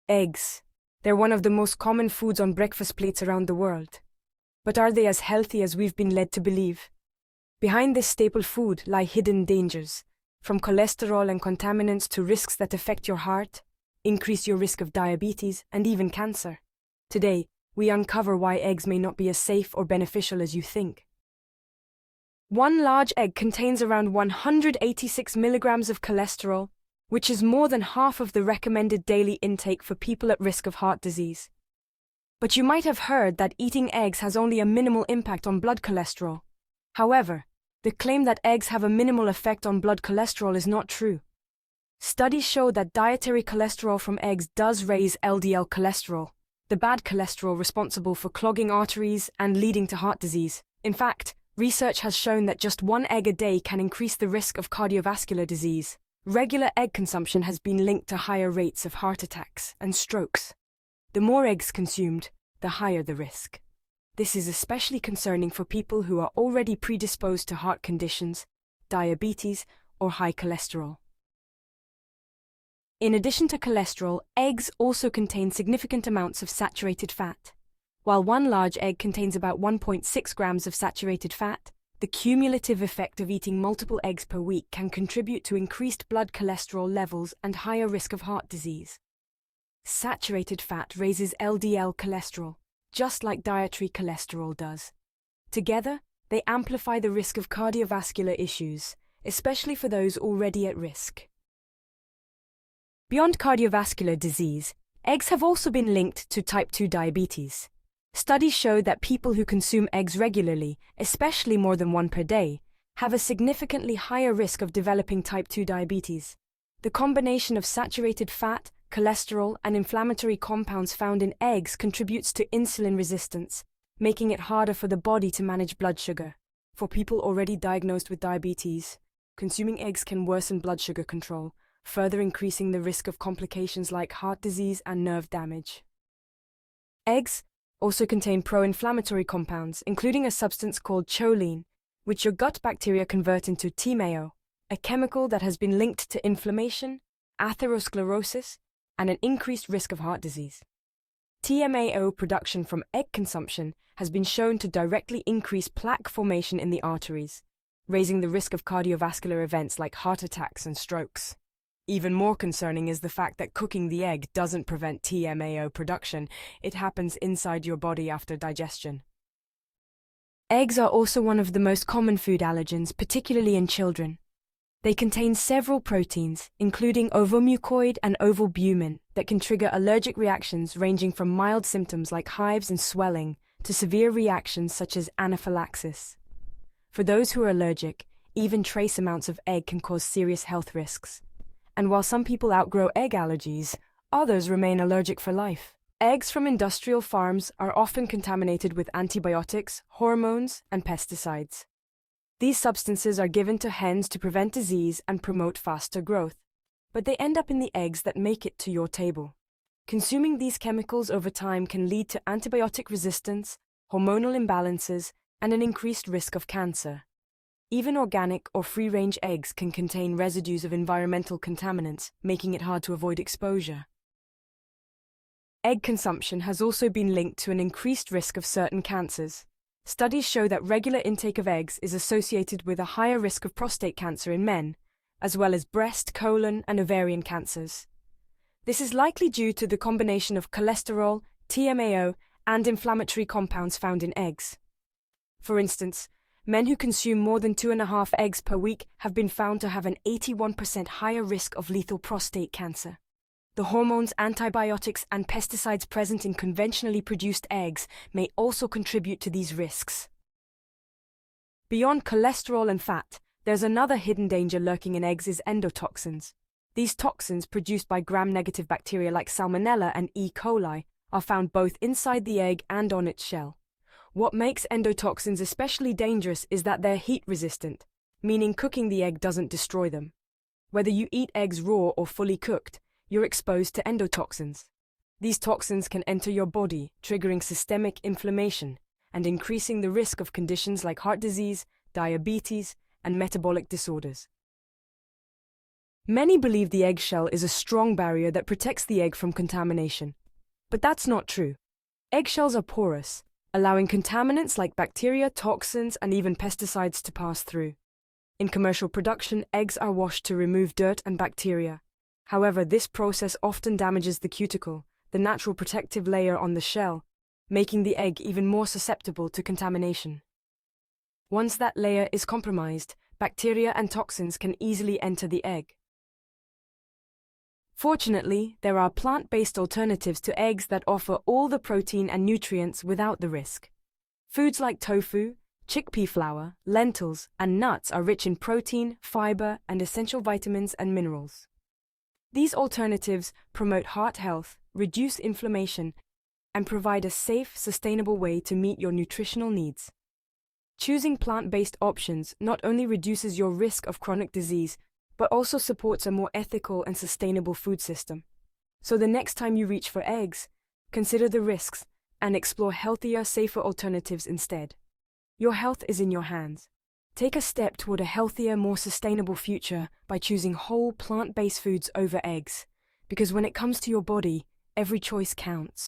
Eggs. They're one of the most common foods on breakfast plates around the world. But are they as healthy as we've been led to believe? Behind this staple food lie hidden dangers, from cholesterol and contaminants to risks that affect your heart, increase your risk of diabetes, and even cancer. Today, we uncover why eggs may not be as safe or beneficial as you think. One large egg contains around 186 milligrams of cholesterol, which is more than half of the recommended daily intake for people at risk of heart disease. But you might have heard that eating eggs has only a minimal impact on blood cholesterol. However, the claim that eggs have a minimal effect on blood cholesterol is not true. Studies show that dietary cholesterol from eggs does raise LDL cholesterol, the bad cholesterol responsible for clogging arteries and leading to heart disease. In fact, research has shown that just one egg a day can increase the risk of cardiovascular disease. Regular egg consumption has been linked to higher rates of heart attacks and strokes. The more eggs consumed, the higher the risk. This is especially concerning for people who are already predisposed to heart conditions, diabetes, or high cholesterol. In addition to cholesterol, eggs also contain significant amounts of saturated fat. While one large egg contains about 1.6 grams of saturated fat, the cumulative effect of eating multiple eggs per week can contribute to increased blood cholesterol levels and higher risk of heart disease. Saturated fat raises LDL cholesterol, just like dietary cholesterol does. Together, they amplify the risk of cardiovascular issues, especially for those already at risk. Beyond cardiovascular disease, eggs have also been linked to type 2 diabetes. Studies show that people who consume eggs regularly, especially more than one per day, have a significantly higher risk of developing type 2 diabetes. The combination of saturated fat, cholesterol, and inflammatory compounds found in eggs contributes to insulin resistance, making it harder for the body to manage blood sugar. For people already diagnosed with diabetes, consuming eggs can worsen blood sugar control, further increasing the risk of complications like heart disease and nerve damage. Eggs also contain pro-inflammatory compounds, including a substance called choline, which your gut bacteria convert into TMAO, a chemical that has been linked to inflammation, atherosclerosis, and an increased risk of heart disease. TMAO production from egg consumption has been shown to directly increase plaque formation in the arteries, raising the risk of cardiovascular events like heart attacks and strokes. Even more concerning is the fact that cooking the egg doesn't prevent TMAO production. It happens inside your body after digestion. Eggs are also one of the most common food allergens, particularly in children. They contain several proteins, including ovomucoid and ovalbumin, that can trigger allergic reactions ranging from mild symptoms like hives and swelling to severe reactions such as anaphylaxis. For those who are allergic, even trace amounts of egg can cause serious health risks. And while some people outgrow egg allergies, others remain allergic for life. Eggs from industrial farms are often contaminated with antibiotics, hormones, and pesticides. These substances are given to hens to prevent disease and promote faster growth, but they end up in the eggs that make it to your table. Consuming these chemicals over time can lead to antibiotic resistance, hormonal imbalances, and an increased risk of cancer. Even organic or free-range eggs can contain residues of environmental contaminants, making it hard to avoid exposure. Egg consumption has also been linked to an increased risk of certain cancers. Studies show that regular intake of eggs is associated with a higher risk of prostate cancer in men, as well as breast, colon, and ovarian cancers. This is likely due to the combination of cholesterol, TMAO, and inflammatory compounds found in eggs. For instance, men who consume more than 2.5 eggs per week have been found to have an 81% higher risk of lethal prostate cancer. The hormones, antibiotics, and pesticides present in conventionally produced eggs may also contribute to these risks. Beyond cholesterol and fat, there's another hidden danger lurking in eggs is endotoxins. These toxins, produced by gram-negative bacteria like Salmonella and E. coli, are found both inside the egg and on its shell. What makes endotoxins especially dangerous is that they're heat-resistant, meaning cooking the egg doesn't destroy them. Whether you eat eggs raw or fully cooked, you're exposed to endotoxins. These toxins can enter your body, triggering systemic inflammation and increasing the risk of conditions like heart disease, diabetes, and metabolic disorders. Many believe the eggshell is a strong barrier that protects the egg from contamination. But that's not true. Eggshells are porous, allowing contaminants like bacteria, toxins, and even pesticides to pass through. In commercial production, eggs are washed to remove dirt and bacteria. However, this process often damages the cuticle, the natural protective layer on the shell, making the egg even more susceptible to contamination. Once that layer is compromised, bacteria and toxins can easily enter the egg. Fortunately, there are plant-based alternatives to eggs that offer all the protein and nutrients without the risk. Foods like tofu, chickpea flour, lentils, and nuts are rich in protein, fiber, and essential vitamins and minerals. These alternatives promote heart health, reduce inflammation, and provide a safe, sustainable way to meet your nutritional needs. Choosing plant-based options not only reduces your risk of chronic disease, but also supports a more ethical and sustainable food system. So the next time you reach for eggs, consider the risks and explore healthier, safer alternatives instead. Your health is in your hands. Take a step toward a healthier, more sustainable future by choosing whole, plant-based foods over eggs, because when it comes to your body, every choice counts.